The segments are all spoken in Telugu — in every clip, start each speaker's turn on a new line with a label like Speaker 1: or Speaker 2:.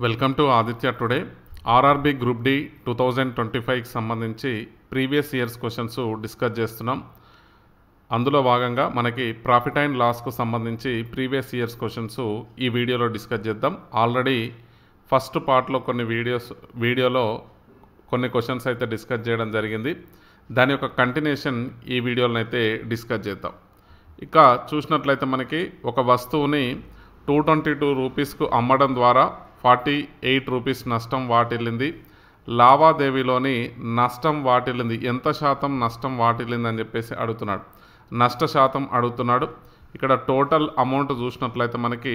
Speaker 1: Welcome to Aditya today. RRB group D 2025కి సంబంధించి ప్రీవియస్ ఇయర్స్ క్వశ్చన్స్ డిస్కస్ చేస్తున్నాం. అందులో భాగంగా మనకి ప్రాఫిట్ అండ్ లాస్కు సంబంధించి ప్రీవియస్ ఇయర్స్ క్వశ్చన్స్ ఈ వీడియోలో డిస్కస్ చేద్దాం. ఆల్రెడీ ఫస్ట్ పార్ట్లో వీడియోలో కొన్ని క్వశ్చన్స్ అయితే డిస్కస్ చేయడం జరిగింది. దాని యొక్క కంటిన్యూషన్ ఈ వీడియోలో అయితే డిస్కస్ చేద్దాం. ఇక చూసినట్లయితే మనకి ఒక వస్తువుని 222 రూపీస్కు అమ్మడం ద్వారా 48 రూపీస్ నష్టం వాటిల్లింది. లావాదేవీలోని నష్టం వాటిల్లింది, ఎంత శాతం నష్టం వాటిల్లింది అని చెప్పేసి అడుగుతున్నాడు. నష్ట శాతం అడుగుతున్నాడు. ఇక్కడ టోటల్ అమౌంట్ చూసినట్లయితే మనకి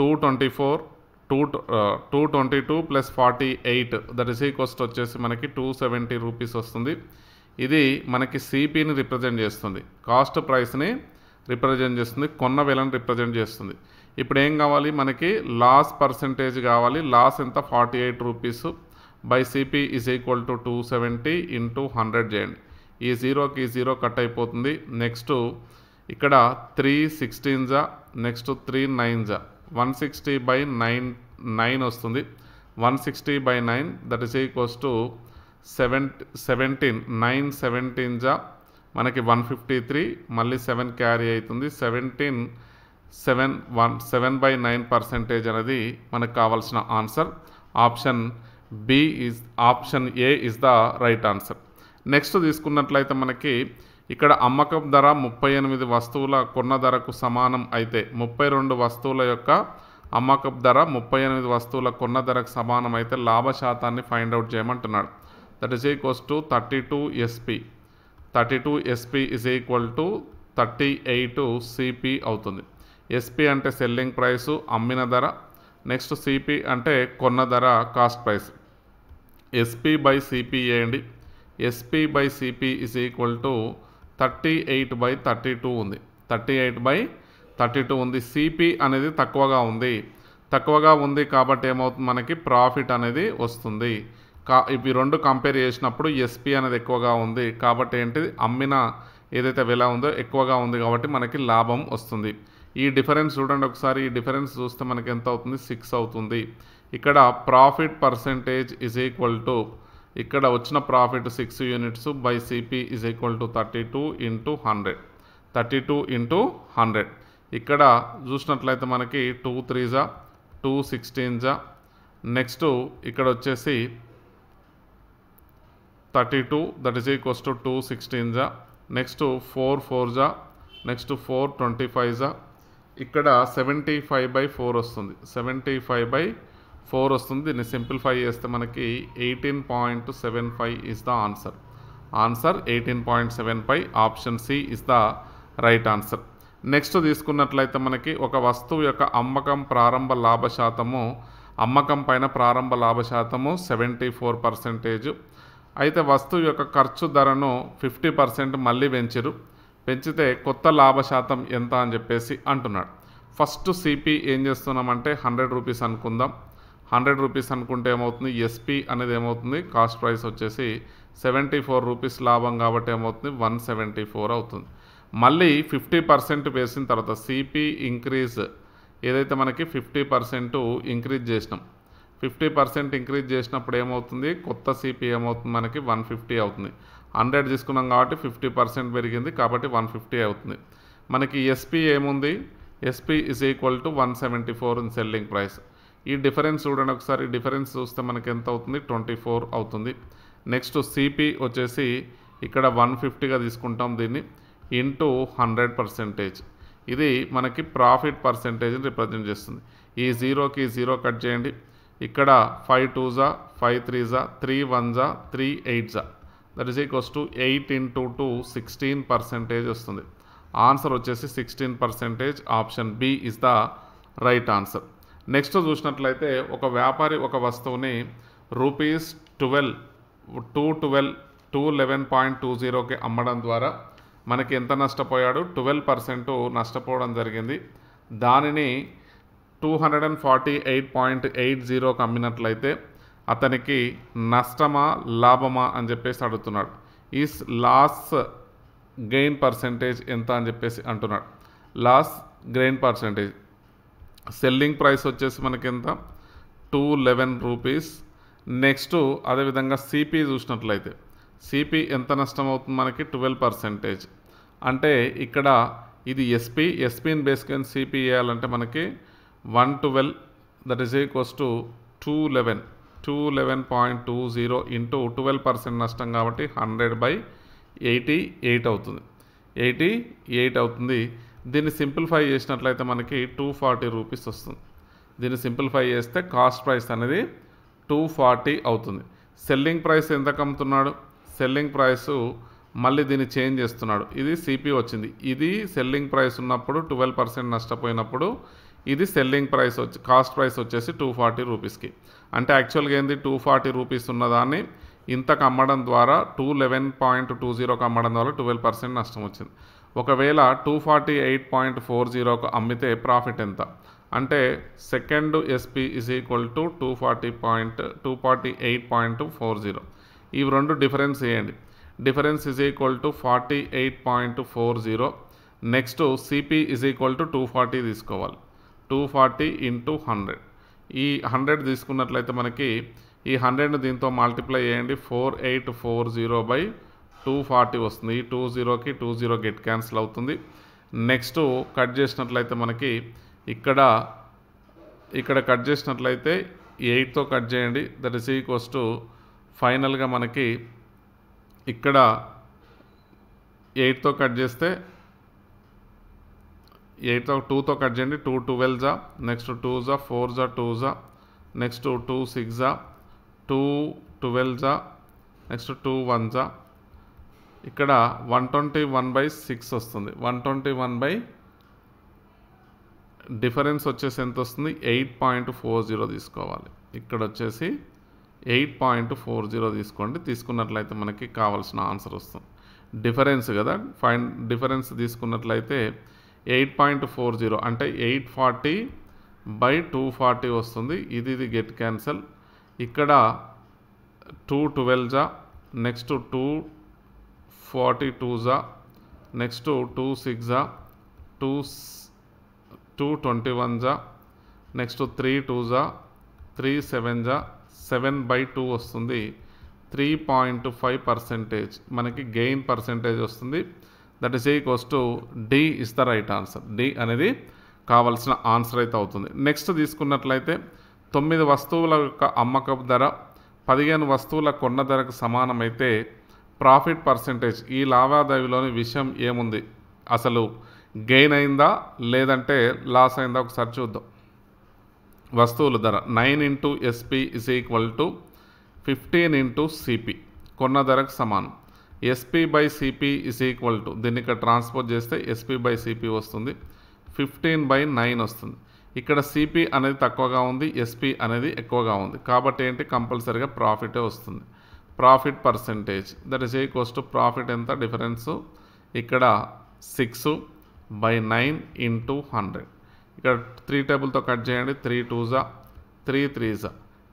Speaker 1: 222 ప్లస్ 48 దట్ ఈస్ ఈక్వల్స్ వచ్చేసి మనకి 270 రూపీస్ వస్తుంది. ఇది మనకి సిపిని రిప్రజెంట్ చేస్తుంది, కాస్ట్ ప్రైస్ని రిప్రజెంట్ చేస్తుంది, కొన్న వెలను రిప్రజెంట్ చేస్తుంది. ఇప్పుడు ఏం కావాలి మనకి? లాస్ పర్సంటేజ్ కావాలి. లాస్ ఎంత? 48 rupees by CP is equal to 270 into 100 చేయండి. ఈ జీరోకి ఈ జీరో కట్ అయిపోతుంది. నెక్స్ట్ ఇక్కడ 3 16 నెక్స్ట్ 3 9 160 బై 9 వస్తుంది. 160 by 9 that is equals to 17 9 17 మనకి 153, మళ్ళీ 7 క్యారీ అవుతుంది. 7/9% అనేది మనకు కావాల్సిన answer. Option A is the right answer. Next తీసుకున్నట్లయితే మనకి ఇక్కడ అమ్మకం ధర 38 వస్తువుల కొన్న ధరకు సమానం అయితే 32 వస్తువుల యొక్క అమ్మకం ధర 38 వస్తువుల కొన్న ధరకు సమానం అయితే లాభ శాతాన్ని ఫైండ్ అవుట్ చేయమంటున్నాడు. That is equals to 32 SP is equal to 38 CP అవుతుంది. SP అంటే సెల్లింగ్ ప్రైసు, అమ్మిన ధర. నెక్స్ట్ CP అంటే కొన్న ధర, cost price. SP by CP చేయండి. SP by CP is equal to 38/32 ఉంది. 38/32 ఉంది. CP అనేది తక్కువగా ఉంది కాబట్టి ఏమవుతుంది మనకి? ప్రాఫిట్ అనేది వస్తుంది. ఇవి రెండు కంపేర్ చేసినప్పుడు SP అనేది ఎక్కువగా ఉంది కాబట్టి ఏంటిది? అమ్మిన ఏదైతే వెల ఉందో ఎక్కువగా ఉంది కాబట్టి మనకి లాభం వస్తుంది. ఈ డిఫరెన్స్ చూడండి ఒకసారి. ఈ డిఫరెన్స్ చూస్తే మనకి ఎంత అవుతుంది? 6 అవుతుంది. ఇక్కడ profit percentage is equal to, ఇక్కడ వచ్చిన profit 6 units by CP is equal to 32 into 100. ఇక్కడ చూసినట్లయితే మనకి 2 3 2 16 నెక్స్ట్ ఇక్కడ వచ్చేసి 32 that is equals to 2 16 next 4 4 next 4 25 ఇక్కడ 75/4 వస్తుంది. 75/4 వస్తుంది. దీన్ని సింప్లిఫై చేస్తే మనకి 18.75 is the answer. 18.75. Option C is the right answer. Next తీసుకున్నట్లయితే మనకి ఒక వస్తువు యొక్క అమ్మకం పైన ప్రారంభ లాభ శాతము 74%. అయితే వస్తువు యొక్క ఖర్చు ధరను 50% మళ్ళీ పెంచితే కొత్త లాభ శాతం ఎంత అని చెప్పేసి అంటున్నాడు. ఫస్ట్ సిపి ఏం చేస్తున్నామంటే 100 రూపీస్ అనుకుందాం. 100 రూపీస్ అనుకుంటే ఏమవుతుంది? ఎస్పి అనేది ఏమవుతుంది? కాస్ట్ ప్రైస్ వచ్చేసి 74 రూపీస్ లాభం కాబట్టి ఏమవుతుంది? 174 అవుతుంది. మళ్ళీ 50% వేసిన తర్వాత సిపి ఇంక్రీజ్ ఏదైతే మనకి 50% ఇంక్రీజ్ చేసినాం. 50% ఇంక్రీజ్ చేసినప్పుడు ఏమవుతుంది? కొత్త సిపి ఏమవుతుంది? మనకి 150 అవుతుంది. 100 తీసుకున్నాం కాబట్టి 50% పెరిగింది కాబట్టి 150 అవుతుంది. మనకి ఎస్పి ఏముంది? SP is equal to 174 in selling price. ఈ డిఫరెన్స్ చూడండి ఒకసారి. డిఫరెన్స్ చూస్తే మనకి ఎంత అవుతుంది? 24 అవుతుంది. నెక్స్ట్ సిపి వచ్చేసి ఇక్కడ 150గా తీసుకుంటాం దీన్ని ఇంటూ 100%. ఇది మనకి ప్రాఫిట్ పర్సెంటేజ్ని రిప్రజెంట్ చేస్తుంది. ఈ జీరోకి జీరో కట్ చేయండి. ఇక్కడ 5 2 5 3 3 1 3 8 that is equals to 8 into 2 16% వస్తుంది. ఆన్సర్ వచ్చేసి 16%. Option B is the right answer. Next చూసినట్లయితే ఒక వ్యాపారి ఒక వస్తువుని రూపీస్ 211.20కి అమ్మడం ద్వారా మనకి ఎంత నష్టపోయాడు? 12% నష్టపోవడం జరిగింది. దానిని 248.80కి అమ్మినట్లయితే అతనికి నష్టమా లాభమా అని చెప్పేసి అడుగుతున్నాడు. ఈ లాస్ గెయిన్ పర్సెంటేజ్ ఎంత అని చెప్పేసి అంటున్నాడు. Loss gain percentage selling price వచ్చేసి మనకి ఎంత? 211 రూపీస్. నెక్స్ట్ అదేవిధంగా సిపి చూసినట్లయితే సిపి ఎంత నష్టం అవుతుంది మనకి 12%. అంటే ఇక్కడ ఇది ఎస్పీని బేస్కొని సిపి వేయాలంటే మనకి 112 that is equals to 211.20 into 12% నష్టం కాబట్టి 100/88 అవుతుంది. 88 అవుతుంది. దీన్ని సింప్లిఫై చేసినట్లయితే మనకి 240 రూపీస్ వస్తుంది. దీన్ని సింప్లిఫై చేస్తే కాస్ట్ ప్రైస్ అనేది 240 అవుతుంది. సెల్లింగ్ ప్రైస్ ఎంత అమ్ముతున్నాడు? సెల్లింగ్ ప్రైసు మళ్ళీ దీన్ని చేంజ్ చేస్తున్నాడు. ఇది సిపి వచ్చింది. ఇది సెల్లింగ్ ప్రైస్ ఉన్నప్పుడు 12% నష్టపోయినప్పుడు ఇది సెల్లింగ్ ప్రైస్ వచ్చి కాస్ట్ ప్రైస్ వచ్చేసి 240 రూపీస్కి. అంటే యాక్చువల్గా ఏంది 240 రూపీస్ ఉన్నదాన్ని ఇంతకు అమ్మడం ద్వారా 211.20కు అమ్మడం ద్వారా 12% నష్టం వచ్చింది. ఒకవేళ 248.40కు అమ్మితే ప్రాఫిట్ ఎంత అంటే second SP is equal to 248.40. ఇవి రెండు డిఫరెన్స్ వేయండి. Difference is equal to 48.40. Next CP is equal to 240 తీసుకోవాలి. 240 ఇంటూ 100. ఈ 100 తీసుకున్నట్లయితే మనకి ఈ 100ని దీంతో మల్టిప్లై చేయండి. 4840/240 వస్తుంది. ఈ 20కి 20 గెట్ క్యాన్సిల్ అవుతుంది. నెక్స్ట్ కట్ చేసినట్లయితే మనకి ఇక్కడ కట్ చేసినట్లయితే 8తో కట్ చేయండి. దట్ ఈస్ ఈక్వల్స్ టు ఫైనల్గా మనకి ఇక్కడ 8తో కట్ చేస్తే 2తో కట్ చేయండి. 2 12 నెక్స్ట్ 2 4 2 నెక్స్ట్ 2 6 2 12 నెక్స్ట్ 2 1 ఇక్కడ 121/6 వస్తుంది. 121 డిఫరెన్స్ వచ్చేసి ఎంత వస్తుంది? 8.40 తీసుకోవాలి. ఇక్కడ వచ్చేసి 8.40 తీసుకోండి. తీసుకున్నట్లయితే మనకి కావాల్సిన ఆన్సర్ వస్తుంది. డిఫరెన్స్ కదా, డిఫరెన్స్ తీసుకున్నట్లయితే 8.40 అంటే 840/240 వస్తుంది. ఇది గెట్ క్యాన్సల్. ఇక్కడ 2 12 నెక్స్ట్ 2 42 నెక్స్ట్ 2 6 2 21 నెక్స్ట్ 3 2 3 7 7/2 వస్తుంది. 3.5% మనకి గెయిన్ పర్సెంటేజ్ వస్తుంది. That is equals to D is the right answer. D అనేది కావాల్సిన ఆన్సర్ అయితే అవుతుంది. నెక్స్ట్ తీసుకున్నట్లయితే 9 వస్తువుల యొక్క అమ్మకపు ధర 15 వస్తువుల కొన్న ధరకు సమానమైతే ప్రాఫిట్ పర్సెంటేజ్. ఈ లావాదేవీలోని విషయం ఏముంది? అసలు గెయిన్ అయిందా లేదంటే లాస్ అయిందా ఒకసారి చూద్దాం. వస్తువుల ధర 9 into SP is equal to 15 into CP కొన్న ధరకు సమానం. SP/CP ఇస్ ఈక్వల్ టు దీన్ని ఇక్కడ ట్రాన్స్పోజ్ చేస్తే SP/CP వస్తుంది. 15/9 వస్తుంది. ఇక్కడ సిపి అనేది తక్కువగా ఉంది, ఎస్పీ అనేది ఎక్కువగా ఉంది. కాబట్టి ఏంటి కంపల్సరీగా ప్రాఫిటే వస్తుంది. Profit percentage that is equals to profit ఎంత డిఫరెన్స్ ఇక్కడ 6/9 ఇంటూ 100. ఇక్కడ 3 టేబుల్తో కట్ చేయండి. 3 2 3 3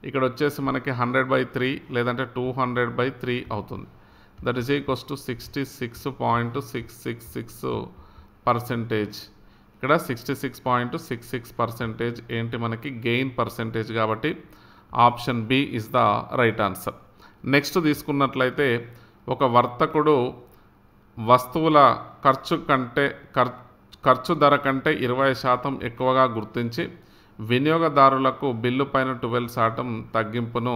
Speaker 1: ఇక్కడ వచ్చేసి మనకి 100/3 లేదంటే 200/3 అవుతుంది. That is equals to 66.666%. ఇక్కడ 66.66% ఏంటి మనకి గెయిన్ పర్సెంటేజ్. కాబట్టి option B is the right answer. Next తీసుకున్నట్లయితే ఒక వర్తకుడు వస్తువుల ఖర్చు ధర కంటే 20% ఎక్కువగా గుర్తించి వినియోగదారులకు బిల్లు పైన 12% తగ్గింపును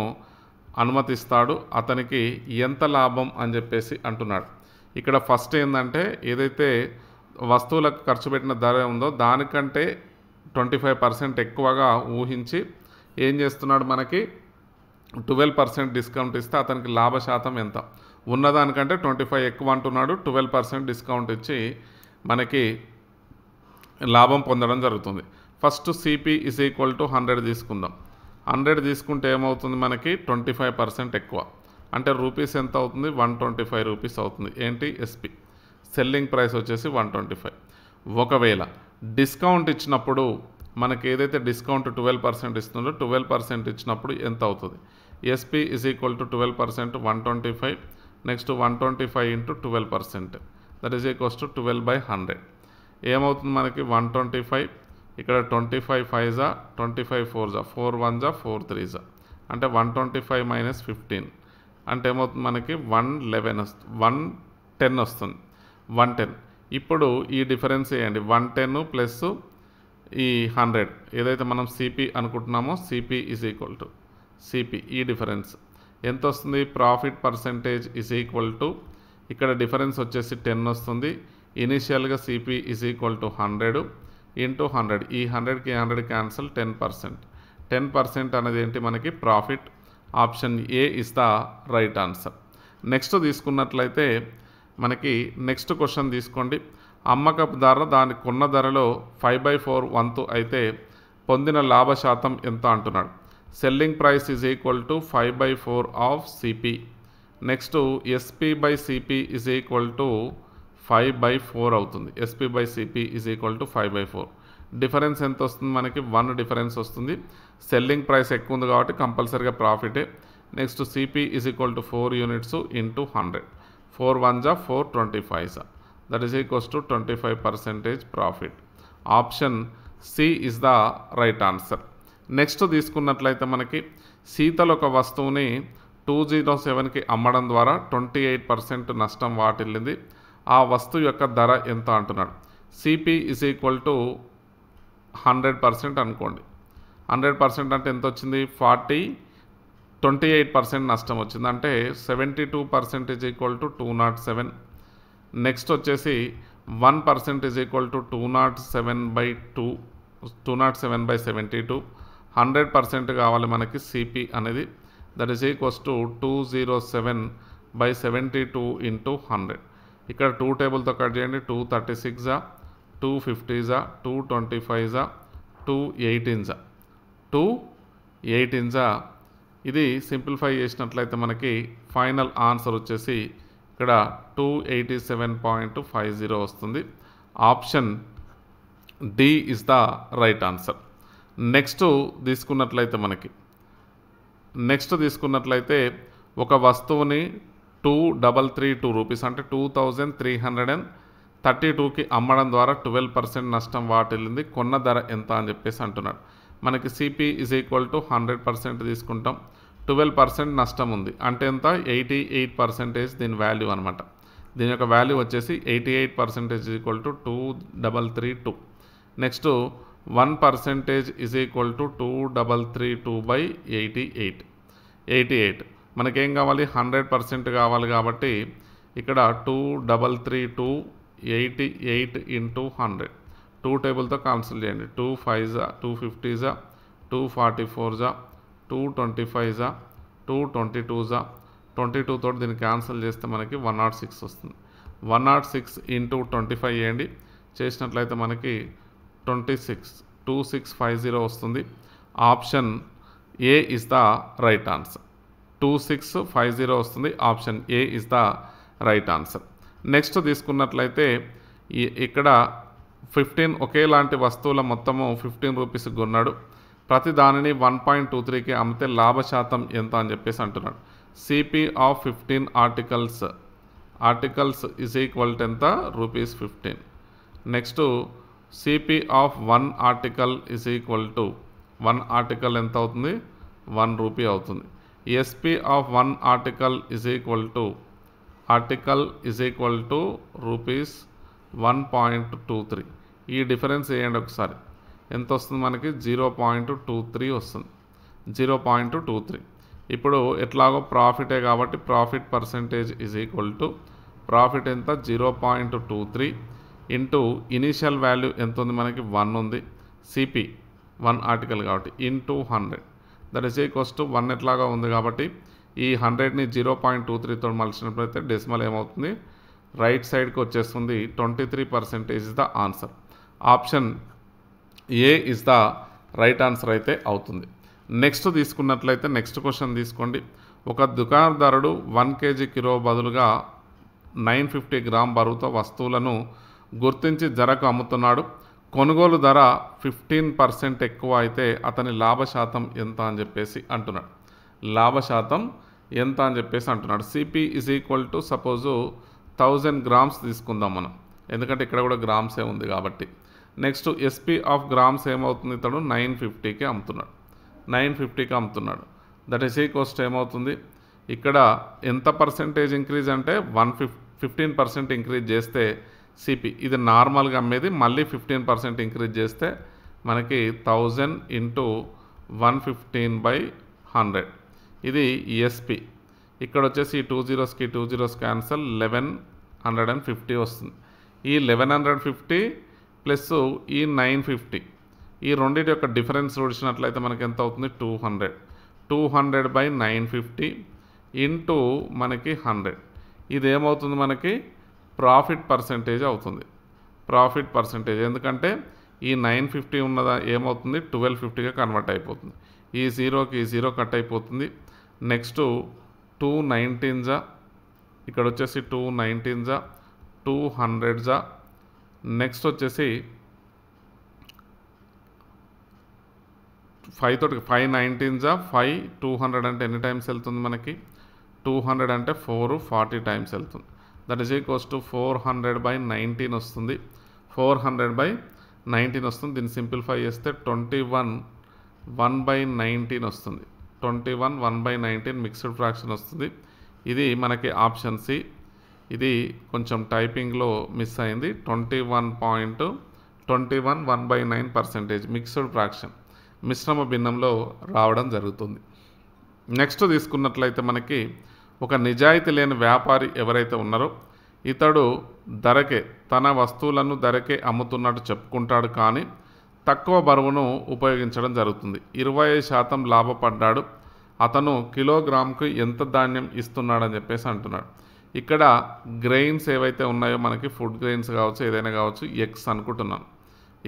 Speaker 1: అనుమతిస్తాడు. అతనికి ఎంత లాభం అని చెప్పేసి అంటున్నాడు. ఇక్కడ ఫస్ట్ ఏంటంటే ఏదైతే వస్తువులకు ఖర్చు పెట్టిన ధర ఉందో దానికంటే 25% ఎక్కువగా ఊహించి ఏం చేస్తున్నాడు? మనకి 12% డిస్కౌంట్ ఇస్తే అతనికి లాభ శాతం ఎంత? ఉన్నదానికంటే 25 ఎక్కువ అంటున్నాడు. 12% డిస్కౌంట్ ఇచ్చి మనకి లాభం పొందడం జరుగుతుంది. First CP is equal to 100 తీసుకుందాం. 100 తీసుకుంటే ఏమవుతుంది? మనకి 25% ఎక్కువ అంటే రూపీస్ ఎంత అవుతుంది? 125 రూపీస్ అవుతుంది. ఏంటి? ఎస్పి. సెల్లింగ్ ప్రైస్ వచ్చేసి 125. ఒకవేళ డిస్కౌంట్ ఇచ్చినప్పుడు మనకి ఏదైతే డిస్కౌంట్ 12% ఇస్తుందో 12% ఇచ్చినప్పుడు ఎంత అవుతుంది? SP is equal to 12% 125 next 125 into 12% that is equals to 12/100. ఏమవుతుంది మనకి? 125 ఇక్కడ 25 5 జా 25 4 జా 4 1 జా 4 3 జా అంటే 125 మైనస్ 15 అంటే ఏమవుతుంది మనకి 111 వస్తుంది 110 వస్తుంది 110. ఇప్పుడు ఈ డిఫరెన్స్ వేయండి 110 ప్లస్ ఈ 100 ఏదైతే మనం సిపి అనుకుంటున్నామో CP is equal to CP ఈ డిఫరెన్స్ ఎంత వస్తుంది profit percentage is equal to ఇక్కడ డిఫరెన్స్ వచ్చేసి 10 వస్తుంది. ఇనిషియల్గా CP is equal to 100 into 100 ఈ 100కి 100 క్యాన్సల్ 10%. 10% అనేది ఏంటి మనకి profit. Option A is the right answer. Next తీసుకున్నట్లయితే మనకి నెక్స్ట్ క్వశ్చన్ తీసుకోండి. అమ్మకపు ధర దాని కొన్న ధరలో 5/4 వంతు అయితే పొందిన లాభ శాతం ఎంత అంటున్నాడు. Selling price is equal to 5/4 of CP. Next SP by CP is equal to 5/4 అవుతుంది. SP by CP is equal to 5/4. Difference ఎంత వస్తుంది మనకి 1 డిఫరెన్స్ వస్తుంది. సెల్లింగ్ ప్రైస్ ఎక్కువ ఉంది కాబట్టి కంపల్సరీగా ప్రాఫిటే. Next CP is equal to 4 units into 100 4 1 జా 4 25 జా that is equals to 25% profit. Option C is the right answer. Next తీసుకున్నట్లయితే మనకి శీతల్ ఒక వస్తువుని 207కి అమ్మడం ద్వారా 28% నష్టం వాటిల్లింది. ఆ వస్తువు యొక్క ధర ఎంత అంటున్నాడు. సిపి ఈజ్ ఈక్వల్ టు 100% అనుకోండి. 100% అంటే ఎంత వచ్చింది 28% నష్టం వచ్చింది అంటే 72% ఈజ్ ఈక్వల్ టు 207. నెక్స్ట్ వచ్చేసి 1% ఈజ్ ఈక్వల్ టు 207/2 207/72. 100% కావాలి మనకి సిపి అనేది that is equals to 207/72 into 100. ఇక్కడ 2 టేబుల్తో కట్ చేయండి. 236 జా 250 జా 225 జా 218 జా 218 జా. ఇది సింప్లిఫై చేసినట్లయితే మనకి ఫైనల్ ఆన్సర్ వచ్చేసి ఇక్కడ 287.50 వస్తుంది. Option D is the right answer. Next తీసుకున్నట్లయితే ఒక వస్తువుని 2332 రూపీస్ అంటే 2332కి అమ్మడం ద్వారా 12% నష్టం వాటిల్లింది. కొన్న ధర ఎంత అని చెప్పేసి అంటున్నాడు. మనకి సిపి ఈజ్ ఈక్వల్ టు 100% తీసుకుంటాం. 12% నష్టం ఉంది అంటే ఎంత 88% దీని వాల్యూ అనమాట. దీని యొక్క వాల్యూ వచ్చేసి 88% is equal to 2332. Next 1% is equal to 2332/88. 88 మనకేం కావాలి 100% కావాలి కాబట్టి ఇక్కడ 2332/88 ఇంటూ 100 2 టేబుల్తో క్యాన్సిల్ చేయండి. 2 5 జా 250 జా 244 జా 225 జా 222 జా 22 తోటి దీన్ని క్యాన్సిల్ చేస్తే మనకి 106 వస్తుంది. 106 ఇంటూ 25 చేయండి. చేసినట్లయితే మనకి 2650 వస్తుంది. Option A is the right answer. 2650 వస్తుంది. Option A is the right answer. Next తీసుకున్నట్లయితే ఇక్కడ 15 ఒకేలాంటి వస్తువుల మొత్తము 15 రూపీస్ కొన్నాడు. ప్రతి దానిని 1.23కి అమ్మితే లాభ శాతం ఎంత అని చెప్పేసి అంటున్నాడు. CP of 15 articles is equal to ఎంత ₹15. Next CP of 1 article is equal to 1 article ఎంత అవుతుంది 1 రూపీ అవుతుంది. SP of 1 article is equal to ₹1.23. ఈ డిఫరెన్స్ వేయండి ఒకసారి ఎంత వస్తుంది మనకి 0.23 వస్తుంది. 0.23. ఇప్పుడు ఎట్లాగో ప్రాఫిటే కాబట్టి profit percentage is equal to profit ఎంత 0.23 ఇంటూ ఇనీషియల్ వాల్యూ ఎంత ఉంది మనకి 1 ఉంది. సిపి 1 ఆర్టికల్ కాబట్టి into 100 that is equals to 1 ఎట్లాగా ఉంది కాబట్టి ఈ 100ని 0.23తో మలిచినట్లయితే డెసిమల్ ఏమవుతుంది రైట్ సైడ్కి వచ్చేస్తుంది. 23% is the answer. Option A is the right answer అయితే అవుతుంది. నెక్స్ట్ తీసుకున్నట్లయితే నెక్స్ట్ క్వశ్చన్ తీసుకోండి. ఒక దుకాణదారుడు 1 kg కిలో బదులుగా 950 గ్రామ్ బరువుతో వస్తువులను గుర్తించి ధరకు అమ్ముతున్నాడు. కొనుగోలు ధర 15% ఎక్కువ అయితే అతని లాభ శాతం ఎంత అని చెప్పేసి అంటున్నాడు. లాభ శాతం ఎంత అని చెప్పేసి అంటున్నాడు. CP is equal to suppose 1000 grams తీసుకుందాం మనం, ఎందుకంటే ఇక్కడ కూడా గ్రామ్సే ఉంది కాబట్టి నెక్స్ట్ ఎస్పీ ఆఫ్ గ్రామ్స్ ఏమవుతుంది, ఇతడు 950కి అమ్ముతున్నాడు, 950కి అమ్ముతున్నాడు. దట్ ఈస్ ఈక్వల్స్ ఏమవుతుంది, ఇక్కడ ఎంత పర్సెంటేజ్ ఇంక్రీజ్ అంటే 15% ఇంక్రీజ్ చేస్తే సిపి, ఇది నార్మల్గా అమ్మేది, మళ్ళీ 15% ఇంక్రీజ్ చేస్తే మనకి 1000 ఇంటూ 115/100, ఇది ఎస్పి. ఇక్కడ వచ్చేసి ఈ 2 zeros కి 2 zeros క్యాన్సల్, 1150 వస్తుంది. ఈ 1150 ప్లస్ ఈ 950, ఈ రెండింటి యొక్క డిఫరెన్స్ చూసినట్లయితే మనకి ఎంత అవుతుంది, 200. 200/950 ఇంటూ మనకి 100, ఇది ఏమవుతుంది మనకి ప్రాఫిట్ పర్సెంటేజ్ అవుతుంది. ప్రాఫిట్ పర్సెంటేజ్ ఎందుకంటే ఈ 950 ఉన్నదా ఏమవుతుంది 1250గా కన్వర్ట్ అయిపోతుంది. ఈ 0కి ఈ 0 కట్ అయిపోతుంది. నెక్స్ట్ 219 ఇక్కడ వచ్చేసి 219 200 నెక్స్ట్ వచ్చేసి 5 తోటి 519 5 200 అంటే ఎన్ని టైమ్స్ వెళ్తుంది మనకి, 200 అంటే 440 టైమ్స్ వెళ్తుంది. దట్ ఈస్ ఈక్వల్స్ టు 400/19 వస్తుంది. 400/19 వస్తుంది. దీన్ని సింప్లిఫై చేస్తే 21/1/19 వస్తుంది. 21/1/19 మిక్స్డ్ ఫ్రాక్షన్ వస్తుంది. ఇది మనకి ఆప్షన్ సి. ఇది కొంచెం టైపింగ్లో మిస్ అయింది. 21/1/9% మిక్స్డ్ ఫ్రాక్షన్ మిశ్రమ భిన్నంలో రావడం జరుగుతుంది. నెక్స్ట్ తీసుకున్నట్లయితే మనకి ఒక నిజాయితీ లేని వ్యాపారి ఎవరైతే ఉన్నారో ఇతడు ధరకే తన వస్తువులను ధరకే అమ్ముతున్నట్టు చెప్పుకుంటాడు, కానీ తక్కువ బరువును ఉపయోగించడం జరుగుతుంది. 25% లాభపడ్డాడు. అతను కిలోగ్రామ్కు ఎంత ధాన్యం ఇస్తున్నాడని చెప్పేసి అంటున్నాడు. ఇక్కడ గ్రెయిన్స్ ఏవైతే ఉన్నాయో మనకి ఫుడ్ గ్రెయిన్స్ కావచ్చు, ఏదైనా కావచ్చు, ఎక్స్ అనుకుంటున్నాను.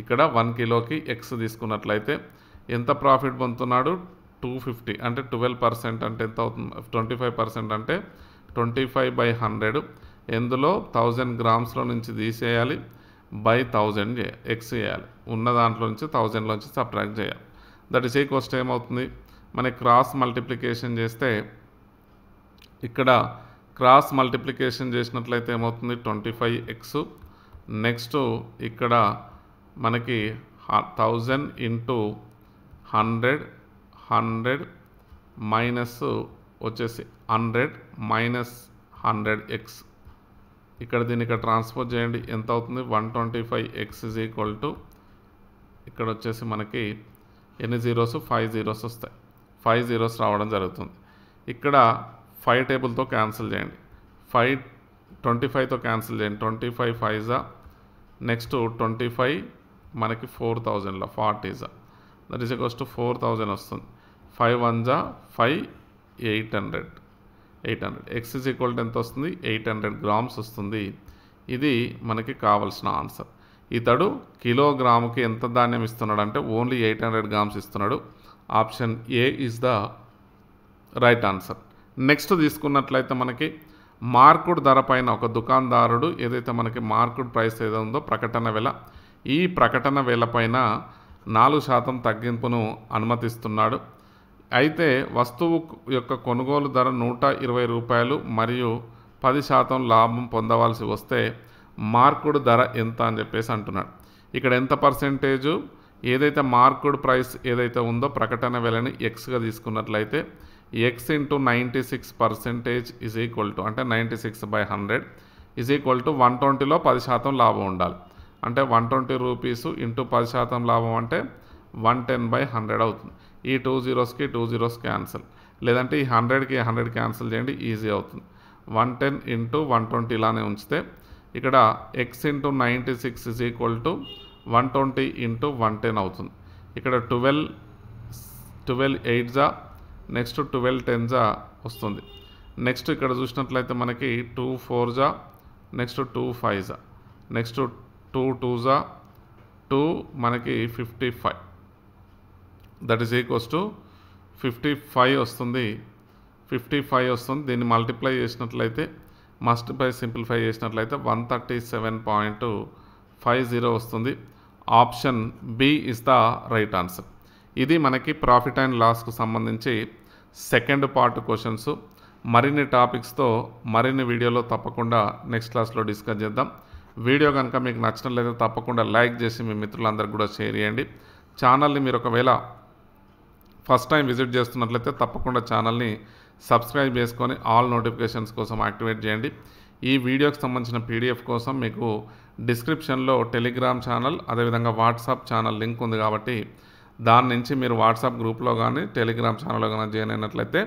Speaker 1: ఇక్కడ 1 కిలోకి ఎక్స్ తీసుకున్నట్లయితే ఎంత ప్రాఫిట్ పొందుతున్నాడు, 250 అంటే 12% అంటే ఎంత అవుతుంది, 25% అంటే 25/100. ఎందులో 1000 గ్రామ్స్లో నుంచి తీసేయాలి, /1000 ఎక్స్ చేయాలి, ఉన్న దాంట్లో నుంచి 1000లోంచి సబ్ట్రాక్ట్ చేయాలి. దట్ ఈస్ ఈక్వల్స్ ఏమవుతుంది, మనకి క్రాస్ మల్టిప్లికేషన్ చేస్తే ఇక్కడ క్రాస్ మల్టిప్లికేషన్ చేసినట్లయితే ఏమవుతుంది 25x. నెక్స్ట్ ఇక్కడ మనకి 1000 ఇంటూ 100 మైనస్ వచ్చేసి 100 మైనస్ 100x. ఇక్కడ దీన్ని ఇక్కడ ట్రాన్స్ఫర్ చేయండి, ఎంత అవుతుంది 125x ఈజ్ ఈక్వల్ టు ఇక్కడ వచ్చేసి మనకి ఎన్ని జీరోస్ 5 zeros వస్తాయి. 5 zeros రావడం జరుగుతుంది. ఇక్కడ 5 టేబుల్తో క్యాన్సిల్ చేయండి, 25తో క్యాన్సిల్ చేయండి, 25 5 నెక్స్ట్ 25 మనకి 4000లో 40 దట్ ఈస్ ఈక్వల్స్ టు 4000 వస్తుంది. 5 1 5 800 ఎక్స్ ఈజ్ ఈక్వల్ టు ఎంత వస్తుంది 800 గ్రామ్స్ వస్తుంది. ఇది మనకి కావాల్సిన ఆన్సర్. ఇతడు కిలోగ్రాముకి ఎంత ధాన్యం ఇస్తున్నాడు అంటే ఓన్లీ 800 గ్రామ్స్ ఇస్తున్నాడు. Option A is the right answer. Next తీసుకున్నట్లయితే మనకి మార్కుడ్ ధర పైన ఒక దుకాణదారుడు ఏదైతే మనకి మార్కుడ్ ప్రైస్ ఏదో ఉందో ప్రకటన వెల, ఈ ప్రకటన వేల పైన 4% తగ్గింపును అనుమతిస్తున్నాడు. అయితే వస్తువు యొక్క కొనుగోలు ధర 120 రూపాయలు మరియు 10% లాభం పొందవలసి వస్తే మార్కుడ్ ధర ఎంత అని చెప్పేసి అంటున్నాడు. ఇక్కడ ఎంత పర్సెంటేజు ఏదైతే మార్కుడ్ ప్రైస్ ఏదైతే ఉందో ప్రకటన వెలని ఎక్స్గా తీసుకున్నట్లయితే X into 96% is equal to అంటే 96/100 ఈజ్ ఈక్వల్ టు 120లో 10% లాభం ఉండాలి. అంటే 120 రూపీస్ ఇంటూ 10% లాభం అంటే 110/100 అవుతుంది. ఈ 2 zeros కి 2 zeros క్యాన్సిల్, లేదంటే ఈ 100కి 100 క్యాన్సిల్ చేయండి, ఈజీ అవుతుంది. 110 ఇంటూ 120 ఇలానే ఉంచితే ఇక్కడ X into 96 is equal to 120 into 110 అవుతుంది. ఇక్కడ 12 8 నెక్స్ట్ 12 10 వస్తుంది. నెక్స్ట్ ఇక్కడ చూసినట్లయితే మనకి 2 4 నెక్స్ట్ 2 5 నెక్స్ట్ 2 2 2 మనకి 55 దట్ ఈస్ ఈక్వల్స్ టు 55 వస్తుంది. 55 వస్తుంది. దీన్ని మల్టిప్లై చేసినట్లయితే సింప్లిఫై చేసినట్లయితే 137.50 వస్తుంది. Option B is the right answer. ఇది మనకి ప్రాఫిట్ అండ్ లాస్కు సంబంధించి సెకండ్ పార్ట్ క్వశ్చన్స్. మరిన్ని టాపిక్స్తో మరిన్ని వీడియోలో తప్పకుండా నెక్స్ట్ క్లాస్లో డిస్కస్ చేద్దాం. వీడియో కనుక మీకు నచ్చినట్లయితే తప్పకుండా లైక్ చేసి మీ మిత్రులందరికీ కూడా షేర్ చేయండి. ఛానల్ని మీరు ఒకవేళ ఫస్ట్ టైం విజిట్ చేస్తున్నట్లయితే తప్పకుండా ఛానల్ని సబ్స్క్రైబ్ చేసుకొని ఆల్ నోటిఫికేషన్స్ కోసం యాక్టివేట్ చేయండి. ఈ వీడియోకి సంబంధించిన పీడిఎఫ్ కోసం మీకు డిస్క్రిప్షన్లో టెలిగ్రామ్ ఛానల్ అదేవిధంగా వాట్సాప్ ఛానల్ లింక్ ఉంది కాబట్టి దాని నుంచి మీరు వాట్సాప్ గ్రూప్లో కానీ టెలిగ్రామ్ ఛానల్లో కానీ జాయిన్ అయినట్లయితే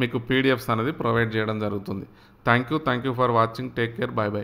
Speaker 1: మీకు పీడిఎఫ్స్ అనేది ప్రొవైడ్ చేయడం జరుగుతుంది. Thank you for watching. Take care. By by.